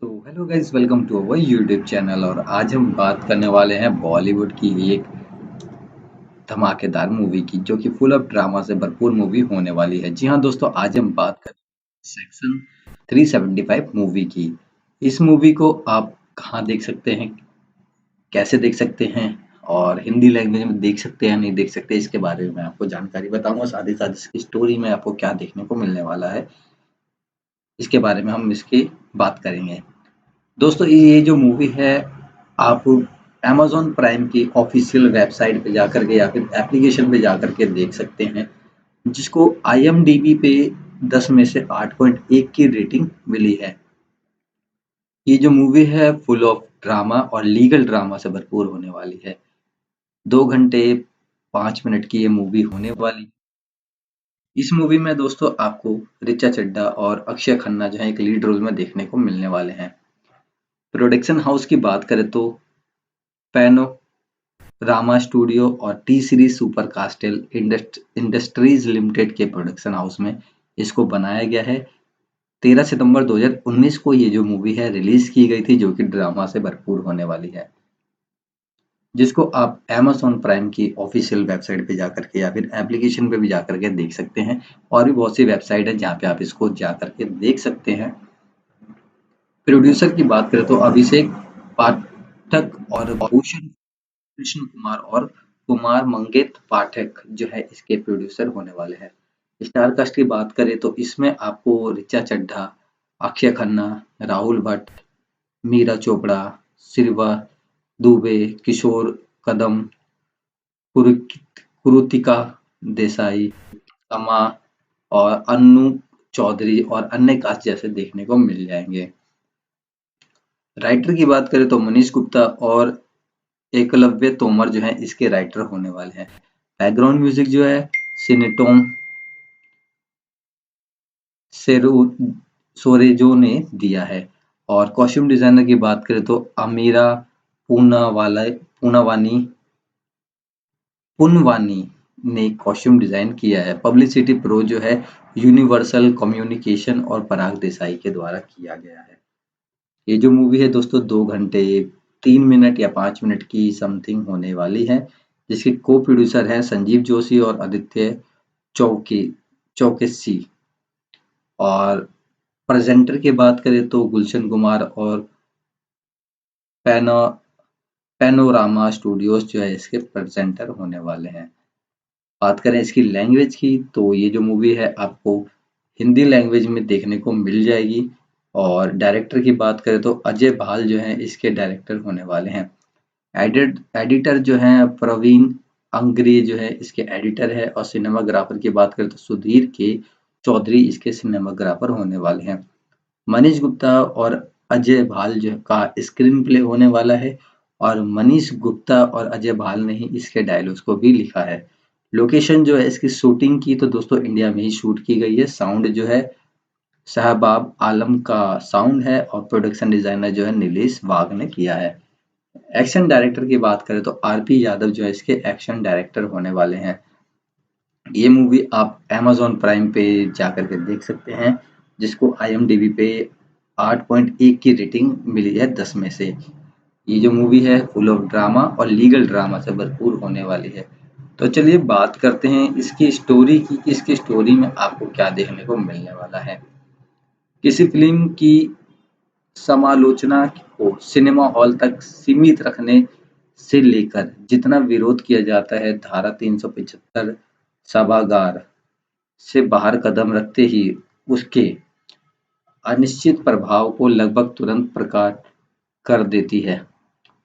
तो hello guys, welcome to our YouTube channel. और आज हम बात करने वाले हैं बॉलीवुड की एक धमाकेदार मूवी की, जो कि फुल ऑफ ड्रामा से भरपूर मूवी होने वाली है। जी हाँ दोस्तों, आज हम बात करें सेक्शन 375 मूवी की। इस मूवी को आप कहाँ देख सकते हैं, कैसे देख सकते हैं, और हिंदी लैंग्वेज में देख सकते हैं या नहीं देख सकते, इसके बारे में मैं आपको जानकारी बताऊंगा। साथ ही साथ इसकी स्टोरी में आपको क्या देखने को मिलने वाला है, इसके बारे में हम इसकी बात करेंगे। दोस्तों, ये जो मूवी है, आप अमेज़न प्राइम की ऑफ़िशियल वेबसाइट पे जाकर के या फिर एप्लीकेशन पे जाकर के देख सकते हैं, जिसको आईएमडीबी पे 10 में से 8.1 की रेटिंग मिली है। ये जो मूवी है फुल ऑफ ड्रामा और लीगल ड्रामा से भरपूर होने वाली है। 2 घंटे 5 मिनट की ये मूवी होने वाली। इस मूवी में दोस्तों आपको ऋचा चड्ढा और अक्षय खन्ना जो है एक लीड रोल में देखने को मिलने वाले हैं। प्रोडक्शन हाउस की बात करें तो पैनो रामा स्टूडियो और T series super castle industries limited के प्रोडक्शन हाउस में इसको बनाया गया है। 13 सितंबर 2019 को ये जो मूवी है रिलीज की गई थी, जो कि ड्रामा से भरपूर होने वाली है, जिसको आप Amazon प्राइम की ऑफिशियल वेबसाइट पे जाकर के या फिर एप्लीकेशन पे भी जाकर के देख सकते हैं। और भी बहुत सी वेबसाइट है जहाँ पे आप इसको जाकर के देख सकते हैं। प्रोड्यूसर की बात करें तो अभिषेक पाठक और भूषण कृष्ण कुमार और कुमार मंगेत पाठक जो है इसके प्रोड्यूसर होने वाले हैं। स्टार कास्ट की बात करें तो इसमें आपको ऋचा चड्ढा, अक्षय खन्ना, राहुल भट्ट, मीरा चोपड़ा, सिल्वा दुबे, किशोर कदम, कुरुतिका देसाई, तमा और अन्नू चौधरी और अन्य कास्ट जैसे देखने को मिल जाएंगे। राइटर की बात करें तो मनीष गुप्ता और एकलव्य तोमर जो है इसके राइटर होने वाले हैं। बैकग्राउंड म्यूजिक जो है सिनेटोम सेरो सोरेजो ने दिया है। और कॉस्ट्यूम डिजाइनर की बात करें तो अमीरा पूनावाला पूनावानी पुनवानी ने कॉस्ट्यूम डिजाइन किया है। पब्लिसिटी प्रो जो है यूनिवर्सल कम्युनिकेशन और पराग देसाई के द्वारा किया गया है। ये जो मूवी है दोस्तों 2 घंटे 3 मिनट या 5 मिनट की समथिंग होने वाली है, जिसके को प्रोड्यूसर हैं संजीव जोशी और आदित्य चौकी चौकसी। और प्रेजेंटर की बात करें तो गुलशन कुमार और पैनो पैनोरामा स्टूडियोज जो है इसके प्रेजेंटर होने वाले हैं। बात करें इसकी लैंग्वेज की तो ये जो मूवी है आपको हिंदी लैंग्वेज में देखने को मिल जाएगी। और डायरेक्टर की बात करें तो अजय भाल जो है इसके डायरेक्टर होने वाले हैं। एडिटर जो है प्रवीण अंग्रे जो है इसके एडिटर है। और सिनेमाग्राफर की बात करें तो सुधीर के चौधरी इसके सिनेमाग्राफर होने वाले हैं। मनीष गुप्ता और अजय भाल जो का स्क्रीन प्ले होने वाला है। और मनीष गुप्ता और अजय भाल ने ही इसके डायलॉग्स को भी लिखा है। लोकेशन जो है इसकी शूटिंग की तो दोस्तों इंडिया में ही शूट की गई है। साउंड जो है शहबाब आलम का साउंड है और प्रोडक्शन डिजाइनर जो है नीलेश वाघ ने किया है। एक्शन डायरेक्टर की बात करें तो आरपी यादव जो है इसके एक्शन डायरेक्टर होने वाले हैं। ये मूवी आप Amazon प्राइम पे जाकर के देख सकते हैं, जिसको IMDb पे 8.1 की रेटिंग मिली है 10 में से। ये जो मूवी है फुल ऑफ ड्रामा और लीगल ड्रामा से भरपूर होने वाली है। तो चलिए बात करते हैं इसकी स्टोरी की कि इसकी स्टोरी में आपको क्या देखने को मिलने वाला है। किसी फिल्म की समालोचना को सिनेमा हॉल तक सीमित रखने से लेकर जितना विरोध किया जाता है, धारा 375 सभागार से बाहर कदम रखते ही उसके अनिश्चित प्रभाव को लगभग तुरंत प्रकट कर देती है।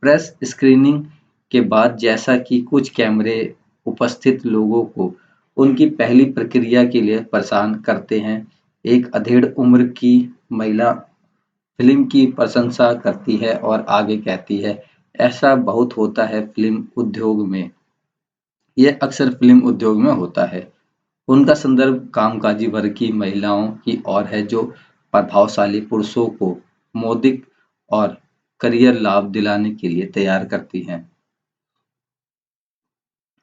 प्रेस स्क्रीनिंग के बाद जैसा कि कुछ कैमरे उपस्थित लोगों को उनकी पहली प्रक्रिया के लिए परेशान करते हैं, एक अधेड़ उम्र की महिला फिल्म की प्रशंसा करती है और आगे कहती है, ऐसा बहुत होता है फिल्म उद्योग में। यह अक्सर फिल्म उद्योग में होता है। उनका संदर्भ कामकाजी वर्ग की महिलाओं की ओर है, जो प्रभावशाली पुरुषों को मौलिक और करियर लाभ दिलाने के लिए तैयार करती हैं।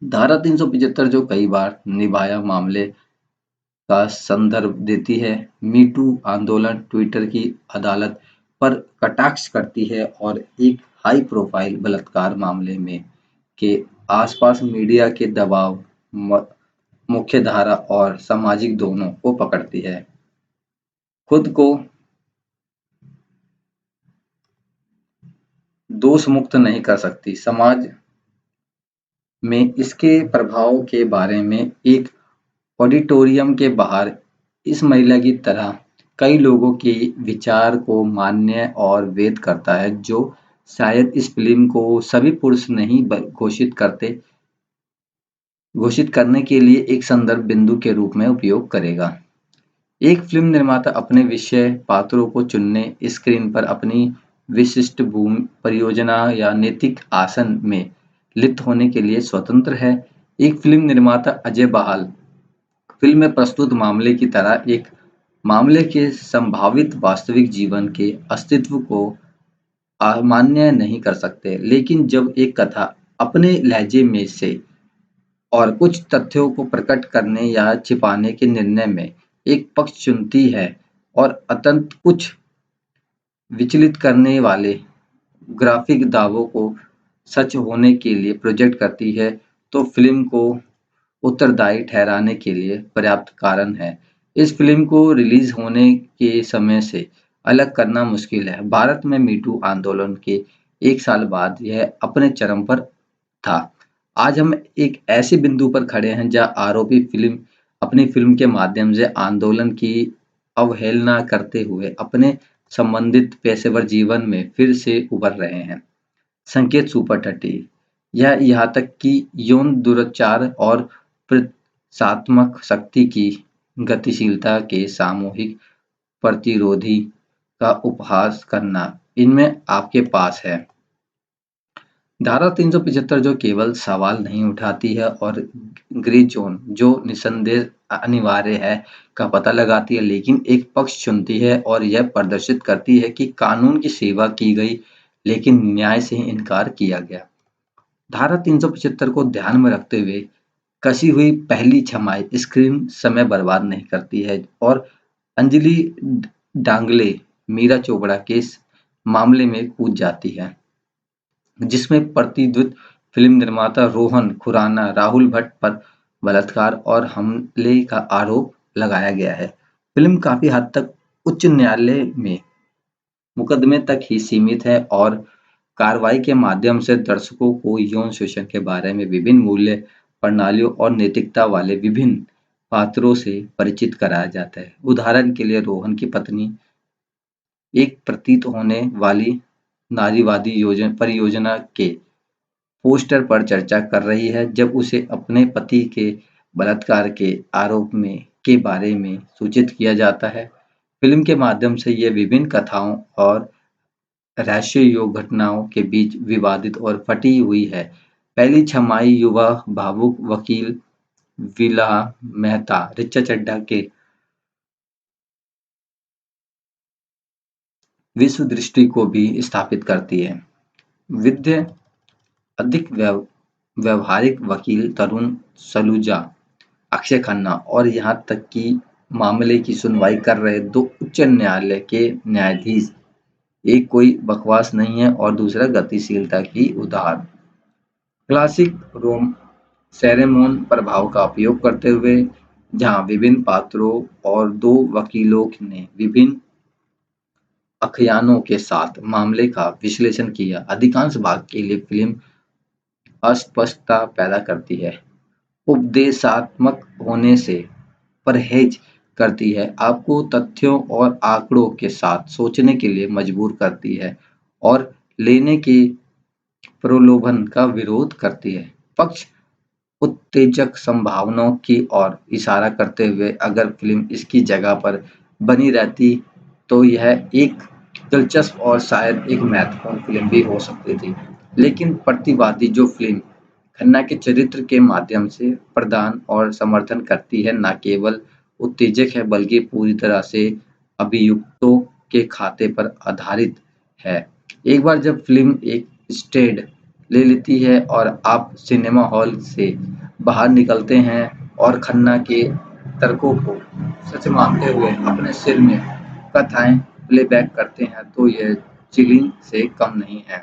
धारा 375 जो कई बार निभाया मामले का संदर्भ देती है। मी टू आंदोलन, ट्विटर की अदालत, पर कटाक्ष करती है और एक हाई प्रोफाइल बलात्कार मामले में के आसपास मीडिया के दबाव, मुख्यधारा और सामाजिक दोनों को पकड़ती है। खुद को दोष मुक्त नहीं कर सकती। समाज में इसके प्रभाव के बारे में एक ऑडिटोरियम के बाहर इस महिला की तरह कई लोगों के विचार को मान्य और वेद करता है, जो शायद इस फिल्म को सभी पुरुष नहीं घोषित करने के लिए एक संदर्भ बिंदु के रूप में उपयोग करेगा। एक फिल्म निर्माता अपने विषय पात्रों को चुनने, स्क्रीन पर अपनी विशिष्ट भूमि, परियोजना या नैतिक आसन में लिप्त होने के लिए स्वतंत्र है। एक फिल्म निर्माता अजय बहाल फिल्म में प्रस्तुत मामले की तरह एक मामले के संभावित वास्तविक जीवन के अस्तित्व को अमान्य नहीं कर सकते, लेकिन जब एक कथा अपने लहजे में से और कुछ तथ्यों को प्रकट करने या छिपाने के निर्णय में एक पक्ष चुनती है और अत्यंत कुछ विचलित करने वाले ग्राफिक दावों को सच होने के लिए प्रोजेक्ट करती है, तो फिल्म को उत्तरदायी ठहराने के लिए पर्याप्त कारण है। इस फिल्म को रिलीज होने के समय से अलग करना मुश्किल है। भारत में मीटू आंदोलन के एक साल बाद यह अपने चरम पर था। आज हम एक ऐसे बिंदु पर खड़े हैं जहां आरोपी अपनी फिल्म के माध्यम से आंदोलन की अवहेलना करते हुए अपने संबंधित पेशेवर जीवन में फिर से उभर रहे हैं। संकेत सुपर 30 यह यहाँ तक कि यौन दुराचार और प्रतीकात्मक शक्ति की गतिशीलता के सामूहिक प्रतिरोधी का उपहास करना इनमें आपके पास है। धारा 375 जो केवल सवाल नहीं उठाती है और ग्रे जोन जो निसंदेह अनिवार्य है का पता लगाती है, लेकिन एक पक्ष चुनती है और यह प्रदर्शित करती है कि कानून की सेवा की गई लेकिन न्याय से इनकार किया गया। धारा 375 को ध्यान में रखते हुए कसी हुई पहली छमाई स्क्रीन समय बर्बाद नहीं करती है और अंजलि डांगले मीरा चोपड़ा के मामले में कूद जाती है, जिसमें प्रतिद्वंद फिल्म निर्माता रोहन खुराना राहुल भट्ट पर बलात्कार और हमले का आरोप लगाया गया है। फिल्म काफी हद तक उच्च न्यायालय में मुकदमे तक ही सीमित है और कार्रवाई के माध्यम से दर्शकों को यौन शोषण के बारे में विभिन्न मूल्य प्रणालियों और नैतिकता वाले विभिन्न पात्रों से परिचित कराया जाता है। उदाहरण के लिए रोहन की पत्नी एक प्रतीत होने वाली नारीवादी परियोजना के पोस्टर पर चर्चा कर रही है जब उसे अपने पति के बलात्कार के आरोप के बारे में सूचित किया जाता है। फिल्म के माध्यम से यह विभिन्न कथाओं और रहस्ययोग घटनाओं के बीच विवादित और फटी हुई है। पहली छमाही युवा भावुक वकील विला मेहता ऋचा चड्ढा के विश्व दृष्टि को भी स्थापित करती है। विद्य अधिक व्यवहारिक वकील तरुण सलूजा, अक्षय खन्ना और यहाँ तक कि मामले की सुनवाई कर रहे दो उच्च न्यायालय के न्यायाधीश, एक कोई बकवास नहीं है और दूसरा गतिशीलता की उदाहरण। क्लासिक रोम सेरेमोन प्रभाव का उपयोग करते हुए जहां विभिन्न पात्रों और दो वकीलों ने विभिन्न आख्यानों के साथ मामले का विश्लेषण किया, अधिकांश भाग के लिए फिल्म अस्पष्टता पैदा करती है, उपदेशात्मक होने से परहेज करती है, आपको तथ्यों और आंकड़ों के साथ सोचने के लिए मजबूर करती है और लेने के प्रलोभन का विरोध करती है। पक्ष उत्तेजक संभावनाओं की ओर इशारा करते हुए अगर फिल्म इसकी जगह पर बनी रहती तो यह एक दिलचस्प और शायद एक महत्वपूर्ण फिल्म भी हो सकती थी, लेकिन प्रतिवादी जो फिल्म खन्ना के चरित्र के माध्यम से प्रदान और समर्थन करती है न केवल उत्तेजक है बल्कि पूरी तरह से अभियुक्तों के खाते पर आधारित है। एक बार जब फिल्म एक स्टेड ले लेती है और आप सिनेमा हॉल से बाहर निकलते हैं और खन्ना के तर्कों को सच मानते हुए अपने सिर में कथाएं प्लेबैक करते हैं तो यह चिलिंग से कम नहीं है।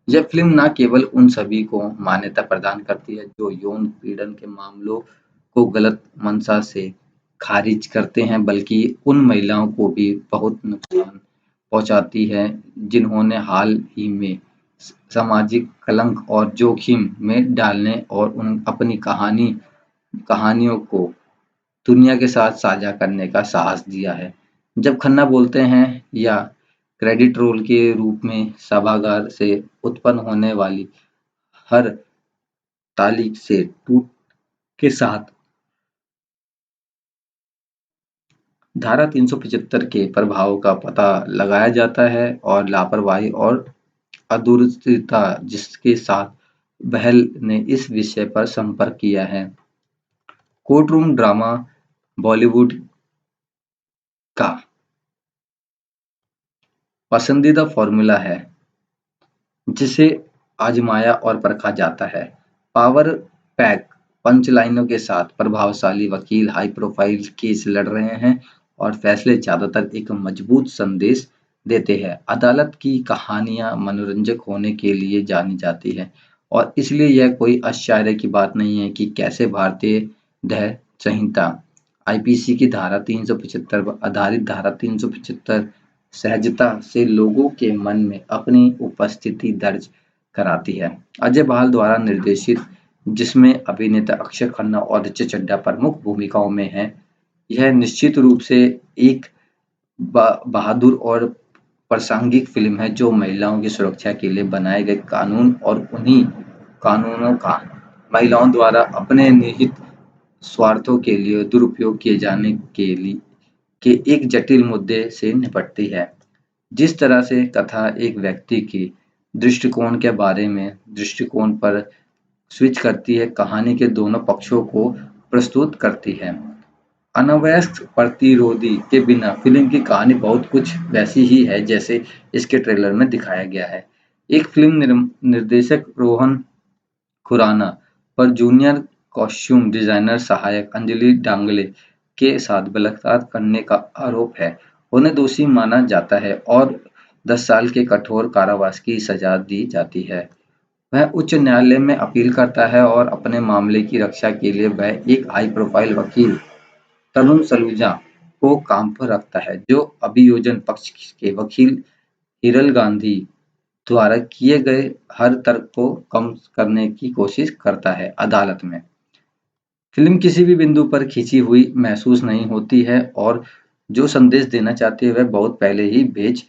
यह फ़िल्म न केवल उन सभी को मान्यता प्रदान करती है जो यौन पीड़न के मामलों को गलत मंशा से खारिज करते हैं, बल्कि उन महिलाओं को भी बहुत नुकसान पहुंचाती है जिन्होंने हाल ही में सामाजिक कलंक और जोखिम में डालने और उन अपनी कहानियों को दुनिया के साथ साझा करने का साहस दिया है। जब खन्ना बोलते हैं या क्रेडिट रोल के रूप में सभागार से उत्पन्न होने वाली हर ताली से टूट के साथ धारा 375 के प्रभाव का पता लगाया जाता है और लापरवाही और अदूरदर्शिता जिसके साथ बहल ने इस विषय पर संपर्क किया है। कोर्टरूम ड्रामा बॉलीवुड का पसंदीदा फॉर्मूला है जिसे आजमाया और परखा जाता है। पावर पैक पंचलाइनों के साथ प्रभावशाली वकील हाई प्रोफाइल केस लड़ रहे हैं और फैसले ज्यादातर एक मजबूत संदेश देते हैं। अदालत की कहानियां मनोरंजक होने के लिए जानी जाती है और इसलिए यह कोई आश्चर्य की बात नहीं है कि कैसे भारतीय दंड संहिता आईपीसी की धारा 375 पर आधारित धारा 375 सहजता से लोगों के मन में अपनी उपस्थिति दर्ज कराती है। अजय बहाल द्वारा निर्देशित, जिसमें अभिनेता अक्षय खन्ना और ऋषि चड्ढा प्रमुख भूमिकाओं में हैं, यह निश्चित रूप से एक बहादुर और प्रासंगिक फिल्म है जो महिलाओं की सुरक्षा के लिए बनाए गए कानून और उन्हीं कानूनों का महिलाओं द्वारा अपने निहित स्वार्थों के लिए दुरुपयोग किए जाने के एक जटिल मुद्दे से निपटती है। जिस तरह से कथा एक व्यक्ति की दृष्टिकोण के बारे में दृष्टिकोण पर स्विच करती है, कहानी के दोनों पक्षों को प्रस्तुत करती है। अनावश्यक प्रतिरोधी के बिना फिल्म की कहानी बहुत कुछ वैसी ही है जैसे इसके ट्रेलर में दिखाया गया है। एक फिल्म निर्देशक रोहन खुराना पर जूनियर कॉस्ट्यूम डिजाइनर सहायक अंजलि डांगले के साथ बलात्कार करने का आरोप है। उन्हें दोषी माना जाता है और 10 साल के कठोर कारावास की सजा दी जाती है। वह उच्च न्यायालय में अपील करता है और अपने मामले की रक्षा के लिए वह एक हाई प्रोफाइल वकील तरुण सलूजा को काम पर रखता है, जो अभियोजन पक्ष के वकील हिरल गांधी द्वारा किए गए हर तर्क को कम करने की कोशिश करता है। अदालत में फिल्म किसी भी बिंदु पर खिंची हुई महसूस नहीं होती है और जो संदेश देना चाहती है वह बहुत पहले ही भेज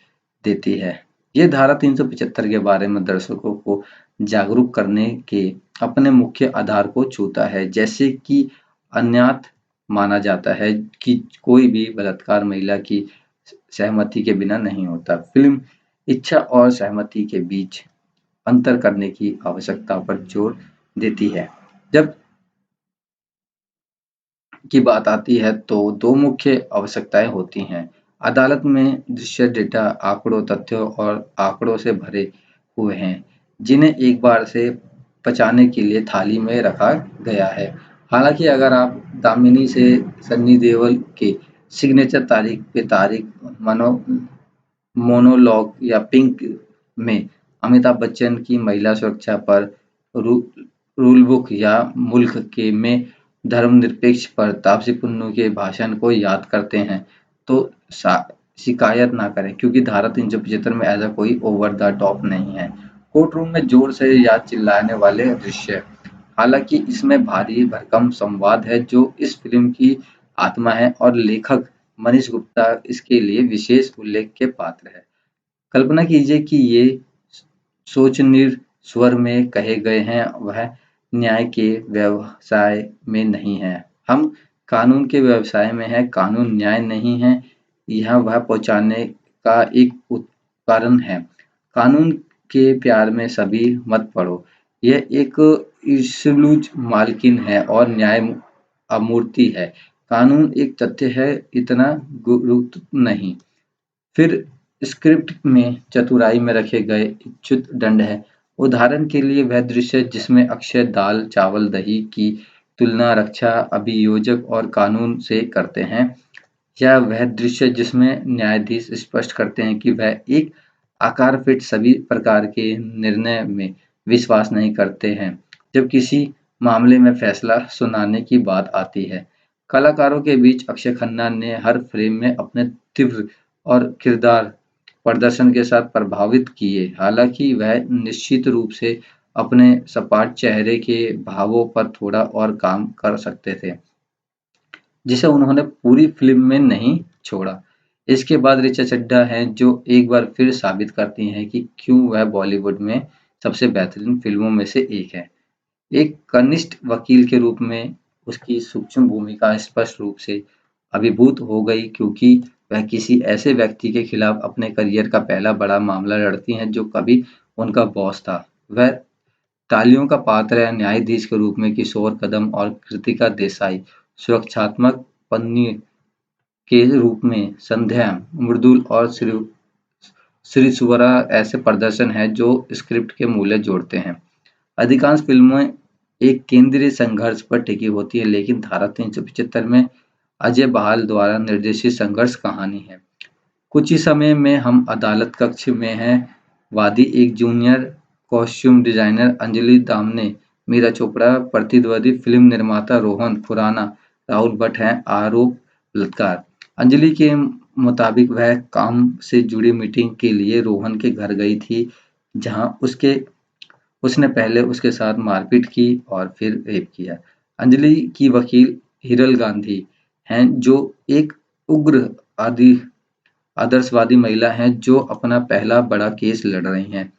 देती है। ये धारा 375 के बारे में दर्शकों को जागरूक करने के अपने मुख्य आधार को छूता है, जैसे कि अन्यथा माना जाता है कि कोई भी बलात्कार महिला की सहमति के बिना नहीं होता। फिल्म इच्छा और सहमति के बीच अंतर करने की आवश्यकता पर जोर देती है। जब की बात आती है तो दो मुख्य आवश्यकताएं होती हैं। अदालत में दृश्य डेटा आंकड़ों, तथ्यों और आंकड़ों से भरे हुए हैं, जिन्हें एक बार से पचाने के लिए थाली में रखा गया है। हालांकि अगर आप दामिनी से सन्नी देओल के सिग्नेचर तारीख पे तारीख मोनोलॉग या पिंक में अमिताभ बच्चन की महिला सुरक्षा पर रू, रूल बुक या मुल्क के में धर्मनिरपेक्ष पर तापसी पन्नू के भाषण को याद करते हैं तो शिकायत ना करें, क्योंकि धारा 375 में ऐसा कोई ओवर द टॉप नहीं है। कोर्ट रूम में जोर से या चिल्लाने वाले दृश्य, हालांकि इसमें भारी भरकम संवाद है जो इस फिल्म की आत्मा है और लेखक मनीष गुप्ता इसके लिए विशेष उल्लेख के पात्र है। कल्पना कीजिए कि ये शोचनीय स्वर में कहे गए हैं, वह न्याय के व्यवसाय में नहीं है, हम कानून के व्यवसाय में हैं, कानून न्याय नहीं है, यह वह पहुंचाने का एक उपकरण है। कानून के प्यार में सभी मत पड़ो, यह एक इल्लूज मालकिन है और न्याय अमूर्ति है। कानून एक तथ्य है, इतना गुरुत्व नहीं। फिर स्क्रिप्ट में चतुराई में रखे गए इच्छुत दंड है। उदाहरण के लिए वह दृश्य जिसमें अक्षय दाल चावल दही की तुलना रक्षा अभियोजक और कानून से करते हैं, या वह दृश्य जिसमें न्यायाधीश स्पष्ट करते हैं कि वह एक आकार फिट सभी प्रकार के निर्णय में विश्वास नहीं करते हैं जब किसी मामले में फैसला सुनाने की बात आती है। कलाकारों के बीच अक्षय खन्ना ने हर फ्रेम में अपने तीव्र और किरदार प्रदर्शन के साथ प्रभावित किए। हालांकि वह निश्चित रूप से अपने सपाट चेहरे के भावों पर थोड़ा और काम कर सकते थे, जिसे उन्होंने पूरी फ़िल्म में नहीं छोड़ा। इसके बाद ऋचा चड्ढा हैं जो एक बार फिर साबित करती हैं कि क्यों वह बॉलीवुड में सबसे बेहतरीन फ़िल्मों में से एक है। एक कनिष्ठ वकील के रूप में उसकी सूक्ष्म भूमिका स्पष्ट रूप से अभिभूत हो गई क्योंकि वह किसी ऐसे व्यक्ति के खिलाफ अपने करियर का पहला बड़ा मामला लड़ती हैं जो कभी उनका बॉस था। वह तालियों का पात्र है न्यायाधीश के रूप में किशोर कदम और कृतिका देसाई सुरक्षात्मक पत्नी के रूप में संध्या मृदुल और श्रीसुवरा ऐसे प्रदर्शन हैं जो स्क्रिप्ट के मूल्य जोड़ते हैं। अधिकांश फिल्में एक केंद्रीय संघर्ष पर टिकी होती है लेकिन धारा 375 में अजय बहाल द्वारा निर्देशित संघर्ष कहानी है। कुछ ही समय में हम अदालत कक्ष में हैं। वादी एक junior costume designer Anjali Damne, Meera Chopra, प्रतिद्वंदी फिल्म निर्माता रोहन खुराना, राहुल भट्ट हैं आरोप बलात्कार। अंजलि के मुताबिक वह काम से जुड़ी मीटिंग के लिए रोहन के घर गई थी, जहां उसने पहले उसके साथ मारपीट की और फिर रेप किया। अंजलि की वकील हिरल गांधी हैं जो एक उग्र आदि आदर्शवादी महिला हैं जो अपना पहला बड़ा केस लड़ रही हैं।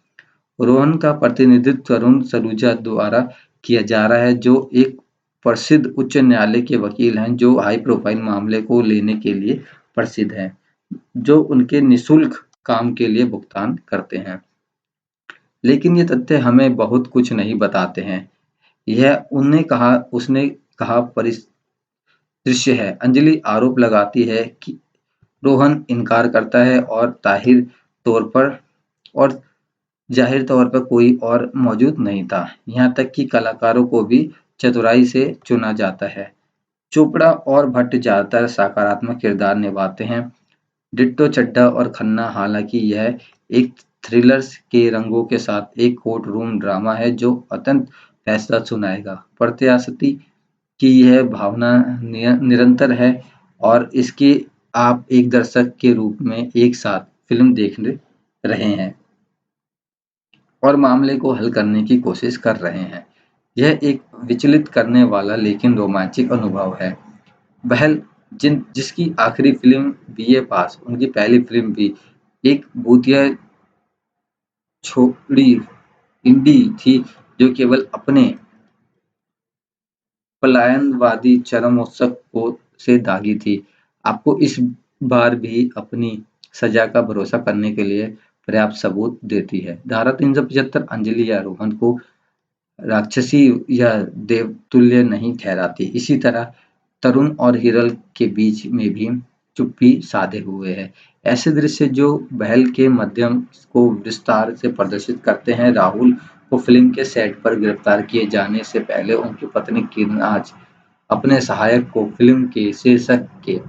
रोहन का प्रतिनिधित्व तरुण सलूजा द्वारा किया जा रहा है जो एक प्रसिद्ध उच्च न्यायालय के वकील हैं जो हाई प्रोफाइल मामले को लेने के लिए प्रसिद्ध हैं, जो उनके निशुल्क काम के लिए भुगतान करते हैं। लेकिन ये तथ्य हमें बहुत कुछ नहीं बताते हैं। यह उसने कहा परिदृश्य है। अंजलि आरोप लगाती है कि रोहन इनकार करता है तौर पर और जाहिर तौर पर कोई और मौजूद नहीं था। यहाँ तक कि कलाकारों को भी चतुराई से चुना जाता है। चोपड़ा और भट्ट ज्यादातर सकारात्मक किरदार निभाते हैं। डिट्टो चड्ढा और खन्ना हालांकि यह एक थ्रिलर के रंगों के साथ एक कोर्ट रूम ड्रामा है जो अत्यंत फैसला सुनाएगा। प्रत्याशित की यह भावना निरंतर है और इसके आप एक दर्शक के रूप में एक साथ फिल्म देख रहे हैं और मामले को हल करने की कोशिश कर रहे हैं। यह एक विचलित करने वाला लेकिन रोमांचक अनुभव है। बहल जिसकी आखिरी फिल्म बीए पास, उनकी पहली फिल्म भी एक भूतिया छोड़ी इंडी थी जो केवल अपने पलायनवादी चरमोत्कर्ष को से दागी थी। आपको इस बार भी अपनी सजा का भरोसा करने के लिए पर्याप्त सबूत देती है। धारा 375 अंजलि या रोहन को राक्षसी या देवतुल्य नहीं ठहराती। इसी तरह तरुण और हिरल के बीच में भी चुप्पी साधे हुए है। ऐसे दृश्य जो बहल के माध्यम को विस्तार से प्रदर्शित करते हैं। राहुल को फिल्म के सेट पर गिरफ्तार किए जाने से पहले उनकी पत्नी किरनाज अपने सहायक को फिल्म के शीर्षक के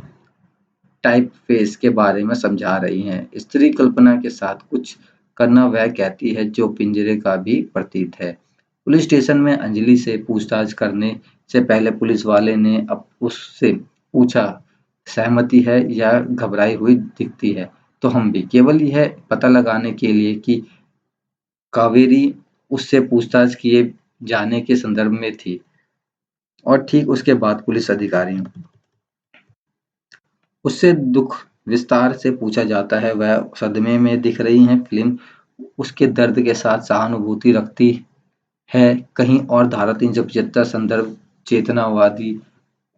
टाइपफेस के बारे में समझा रही हैं। स्त्री कल्पना के साथ कुछ करना वह कहती है जो पिंजरे का भी प्रतीक है। पुलिस स्टेशन में अंजलि से पूछताछ करने से पहले पुलिस वाले ने अब उससे पूछा सहमति है या घबराई हुई दिखती है। तो हम भी केवल यह पता लगाने के लिए कि कावेरी उससे पूछताछ किए जाने के संदर्भ में थी। और ठीक उसके बाद पुलिस अधिकारी उससे दुख विस्तार से पूछा जाता है। वह सदमे में दिख रही हैं। फिल्म उसके दर्द के साथ सहानुभूति रखती है। कहीं और धारा 375 संदर्भ चेतनावादी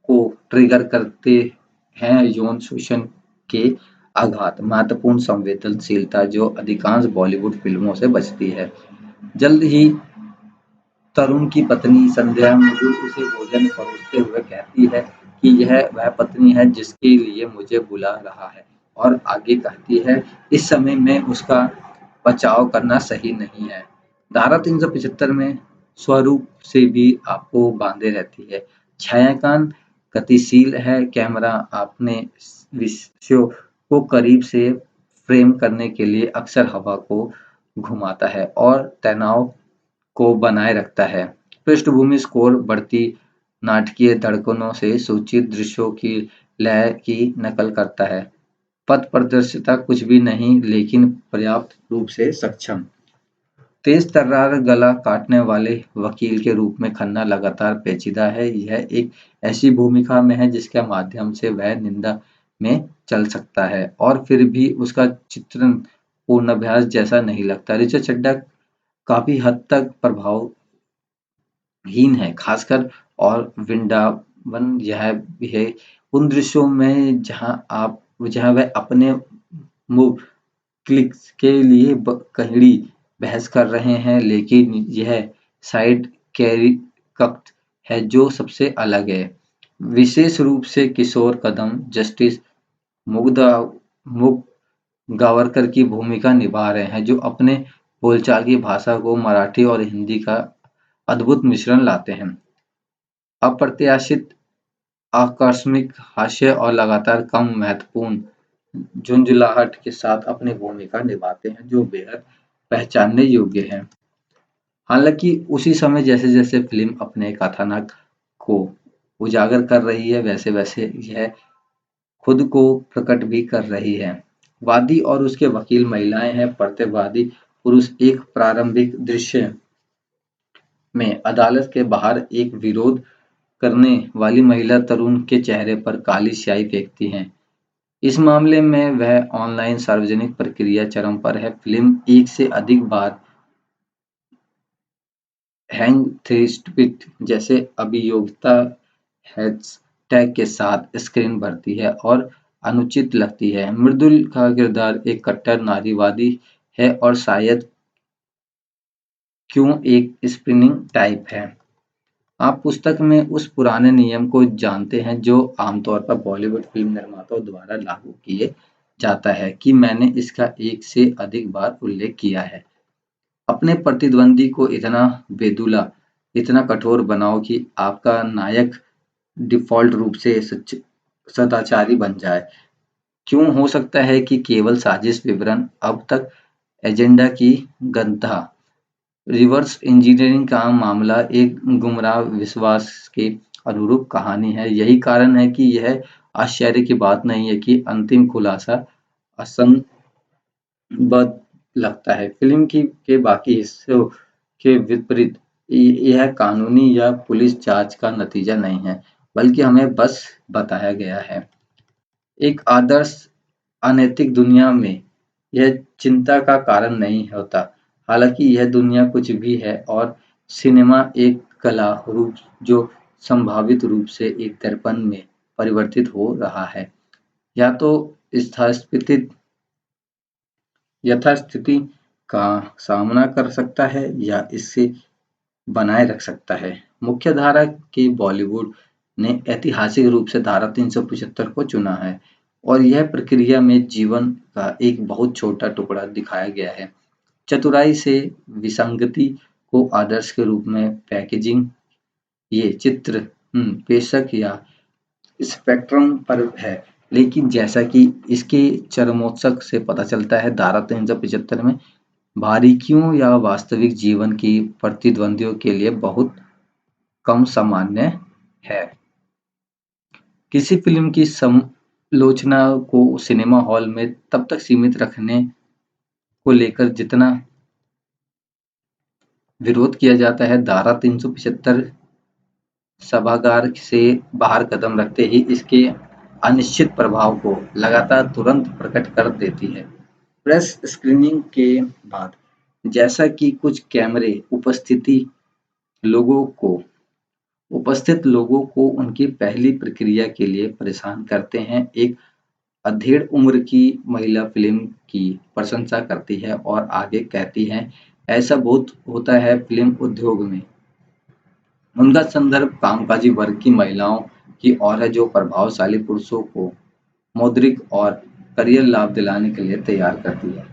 को ट्रिगर करते हैं। यौन शोषण के आघात महत्वपूर्ण संवेदनशीलता जो अधिकांश बॉलीवुड फिल्मों से बचती है। जल्द ही तरुण की पत्नी संध्या मृदुल उसे भोजन परोसते हुए कहती है कि यह वह पत्नी है जिसके लिए मुझे बुला रहा है और आगे कहती है इस समय में उसका बचाव करना सही नहीं है। धारा 375 में स्वरूप से भी आपको बांधे रहती है। छायांकन गतिशील है। कैमरा अपने विषयों को करीब से फ्रेम करने के लिए अक्सर हवा को घुमाता है और तनाव को बनाए रखता है। पृष्ठभूमि स्कोर बढ़ती नाटकीय धड़कनों से सूचित दृश्यों की लय की नकल करता है। पथ प्रदर्शिता कुछ भी नहीं, लेकिन पर्याप्त रूप से सक्षम। तेज तर्रार गला काटने वाले वकील के रूप में खन्ना लगातार पेचीदा है। यह एक ऐसी भूमिका में है जिसके माध्यम से वह निंदा में चल सकता है और फिर भी उसका चित्रण पूर्णाभ्यास जैसा नहीं लगता। ऋचा चड्ढा काफी हद तक प्रभावहीन है, खासकर और वृंदावन यह भी है उन दृश्यों में जहां वह अपने मूव क्लिक्स के लिए कड़ी बहस कर रहे हैं, लेकिन यह साइड कैरीकट है जो सबसे अलग है। विशेष रूप से किशोर कदम जस्टिस मुगगावरकर की भूमिका निभा रहे हैं, जो अपने बोलचाल की भाषा को मराठी और हिंदी का अद्भुत मिश्रण लाते हैं। अप्रत्याशित, आकस्मिक हास्य और लगातार कम महत्वपूर्ण झुंझलाहट के साथ अपनी भूमिका निभाते हैं, जो बेहद पहचानने योग्य है। हालांकि उसी समय जैसे-जैसे फिल्म अपने कथानक को उजागर कर रही है, वैसे-वैसे यह खुद को प्रकट भी कर रही है। वादी और उसके वकील महिलाएं हैं, प्रतिवादी पुरुष एक प्रारंभिक दृश्य में अदालत के बाहर एक विरोध करने वाली महिला तरुण के चेहरे पर काली स्याही फेंकती है। इस मामले में वह ऑनलाइन सार्वजनिक प्रक्रिया चरम पर है। फिल्म एक से अधिक बार हैंग थ्रीस्टपिट जैसे अभियोक्ता हैशटैग के साथ स्क्रीन भरती है और अनुचित लगती है। मृदुल का किरदार एक कट्टर नारीवादी है और शायद क्यों एक स्पिनिंग टाइप है। आप पुस्तक में उस पुराने नियम को जानते हैं जो आमतौर पर बॉलीवुड फिल्म निर्माताओं द्वारा लागू किए जाता है कि मैंने इसका एक से अधिक बार उल्लेख किया है। अपने प्रतिद्वंदी को इतना बेदुला, इतना कठोर बनाओ कि आपका नायक डिफ़ॉल्ट रूप से सदाचारी बन जाए। क्यों हो सकता है कि केवल साजिश विवरण अब तक एजेंडा की गंधा। रिवर्स इंजीनियरिंग का मामला एक गुमराह विश्वास के अनुरूप कहानी है। यही कारण है कि यह आश्चर्य की बात नहीं है कि अंतिम खुलासा असंबद्ध लगता है। फिल्म के बाकी हिस्सों के विपरीत यह कानूनी या पुलिस जांच का नतीजा नहीं है, बल्कि हमें बस बताया गया है। एक आदर्श अनैतिक दुनिया में यह चिंता का कारण नहीं होता। हालांकि यह दुनिया कुछ भी है और सिनेमा एक कला रूप जो संभावित रूप से एक दर्पण में परिवर्तित हो रहा है, या तो यथास्थिति का सामना कर सकता है या इससे बनाए रख सकता है। मुख्यधारा के बॉलीवुड ने ऐतिहासिक रूप से धारा 375 को चुना है और यह प्रक्रिया में जीवन का एक बहुत छोटा टुकड़ा दिखाया गया है। चतुराई से विसंगति को आदर्श के रूप में पैकेजिंग ये चित्र बेशक या स्पेक्ट्रम पर है, लेकिन जैसा कि इसके चरमोत्कर्ष से पता चलता है, धारा 375 में बारीकियों या वास्तविक जीवन की प्रतिद्वंदियों के लिए बहुत कम सामान्य है। किसी फिल्म की समालोचना को सिनेमा हॉल में तब तक सीमित रखने को लेकर जितना विरोध किया जाता है, धारा 375 सभागार से बाहर कदम रखते ही इसके अनिश्चित प्रभाव को लगातार तुरंत प्रकट कर देती है। प्रेस स्क्रीनिंग के बाद, जैसा कि कुछ कैमरे उपस्थित लोगों को उनकी पहली प्रक्रिया के लिए परेशान करते हैं, एक अधेड़ उम्र की महिला फिल्म की प्रशंसा करती है और आगे कहती है, ऐसा बहुत होता है फिल्म उद्योग में। उनका संदर्भ कामकाजी वर्ग की महिलाओं की ओर है जो प्रभावशाली पुरुषों को मौद्रिक और करियर लाभ दिलाने के लिए तैयार करती है।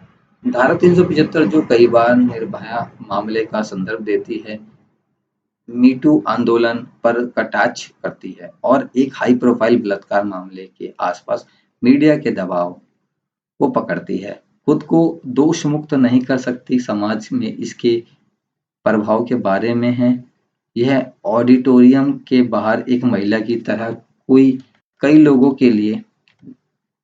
धारा 375 जो कई बार निर्भया मामले का संदर्भ देती है, मीटू आंदोलन पर कटाक्ष करती है और एक हाई प्रोफाइल बलात्कार मामले के आसपास मीडिया के दबाव को पकड़ती है। खुद को दोष मुक्त नहीं कर सकती, समाज में इसके प्रभाव के बारे में है। यह ऑडिटोरियम के बाहर एक महिला की तरह कोई कई लोगों के लिए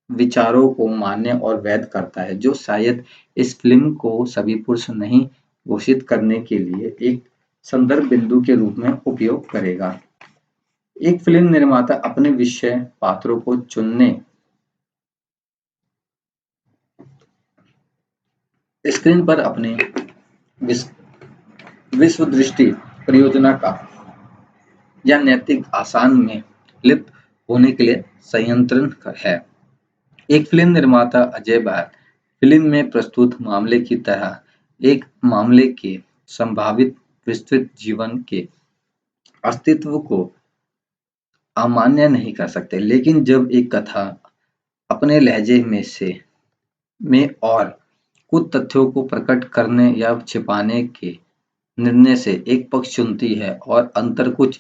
विचारों को मान्य और वैध करता है, जो शायद इस फिल्म को सभी पुरुष नहीं घोषित करने के लिए एक संदर्भ बिंदु के रूप में उपयोग करेगा। एक फिल्म निर्माता अपने विषय पात्रों को चुनने, स्क्रीन पर अपने विश्व दृष्टि परियोजना का या नैतिक आसान में लिप्त होने के लिए संयंत्रण है। एक फिल्म निर्माता अजय बार फिल्म में प्रस्तुत मामले की तरह एक मामले के संभावित विस्तृत जीवन के अस्तित्व को अमान्य नहीं कर सकते, लेकिन जब एक कथा अपने लहजे में और कुछ तथ्यों को प्रकट करने या छिपाने के निर्णय से एक पक्ष चुनती है और अंतर कुछ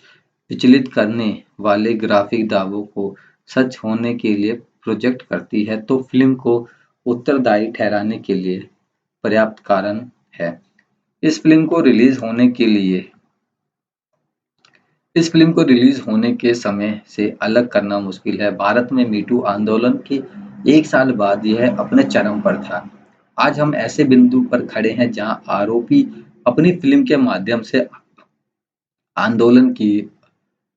विचलित करने वाले ग्राफिक दावों को सच होने के लिए प्रोजेक्ट करती है, तो फिल्म को उत्तरदायी ठहराने के लिए पर्याप्त कारण है। इस फिल्म को रिलीज होने के समय से अलग करना मुश्किल है। भारत में मीटू आंदोलन के एक साल बाद यह अपने चरम पर था। आज हम ऐसे बिंदु पर खड़े हैं जहां आरोपी अपनी फिल्म के माध्यम से आंदोलन की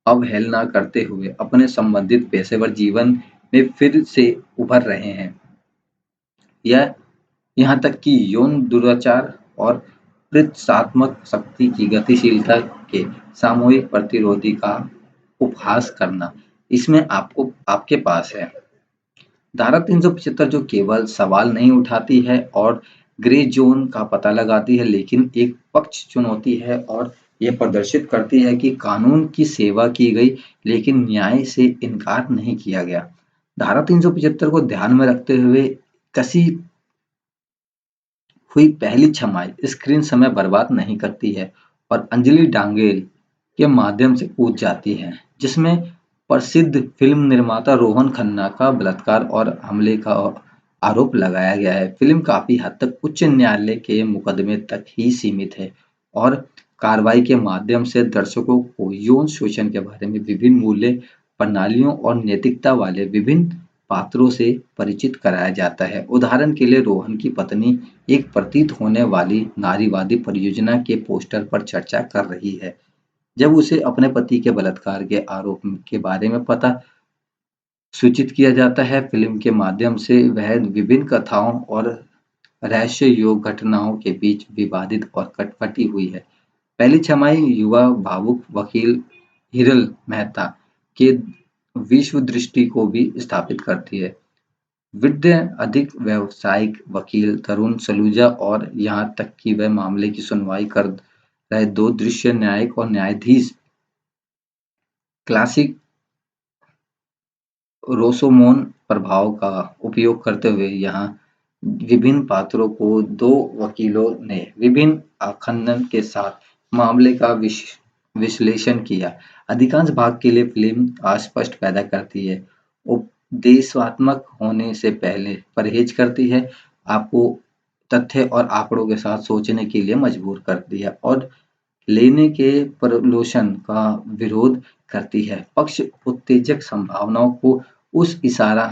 अवहेलना करते हुए अपने संबंधित पेशेवर जीवन में फिर से उभर रहे हैं। यह यहाँ तक कि यौन दुराचार और प्रेक्षात्मक शक्ति की गतिशीलता के सामूहिक प्रतिरोधी का उपहास करना इसमें आपके पास है। धारा 375 जो केवल सवाल नहीं उठाती है और ग्रे जोन का पता लगाती है, लेकिन एक पक्ष चुनौती है और यह प्रदर्शित करती है कि कानून की सेवा की गई, लेकिन न्याय से इनकार नहीं किया गया। धारा 375 को ध्यान में रखते हुए कसी हुई पहली छमाई स्क्रीन समय बर्बाद नहीं करती है और अंजलि डांगेल के माध्यम से कूद जाती है, जिसमें प्रसिद्ध फिल्म निर्माता रोहन खन्ना का बलात्कार और हमले का आरोप लगाया गया है। फिल्म काफी हद तक उच्च न्यायालय के मुकदमे तक ही सीमित है और कार्रवाई के माध्यम से दर्शकों को यौन शोषण के बारे में विभिन्न मूल्य प्रणालियों और नैतिकता वाले विभिन्न पात्रों से परिचित कराया जाता है। उदाहरण के लिए रोहन की पत्नी एक प्रतीत होने वाली नारीवादी परियोजना के पोस्टर पर चर्चा कर रही है, जब उसे अपने पति के बलात्कार के आरोप के बारे में पता सूचित किया जाता है। फिल्म के माध्यम से वह विभिन्न कथाओं और रहस्ययोग घटनाओं के बीच विवादित और कटपटी हुई है। पहली छमाई युवा भावुक वकील हिरल मेहता के विश्व दृष्टि को भी स्थापित करती है। वृद्ध अधिक व्यावसायिक वकील तरुण सलूजा और यहाँ तक कि वह मामले की सुनवाई कर रहे दो दृश्य न्यायिक और न्यायाधीश क्लासिक रोसोमोन प्रभाव का उपयोग करते हुए यहाँ विभिन्न पात्रों को दो वकीलों ने विभिन्न आख्यान के साथ मामले का विश्लेषण किया। अधिकांश भाग के लिए फिल्म अस्पष्ट पैदा करती है, उपदेशात्मक होने से पहले परहेज करती है, आपको तथ्य और आंकड़ों के साथ सोचने के लिए मजबूर करती है और लेने के प्रलोभन का विरोध करती है। पक्ष उत्तेजक संभावनाओं को उस इशारा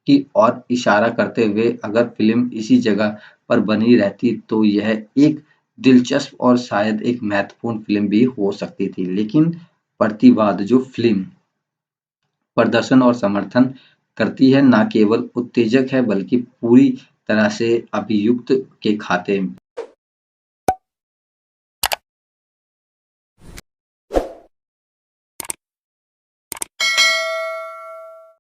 की ओर इशारा करते हुए अगर फिल्म इसी जगह पर बनी रहती तो यह एक दिलचस्प और शायद एक महत्वपूर्ण फिल्म भी हो सकती थी, लेकिन प्रतिवाद जो फिल्म प्रदर्शन और समर्थन करती है न केवल उत्तेजक है बल्कि पूरी तरह से अभियुक्त के खाते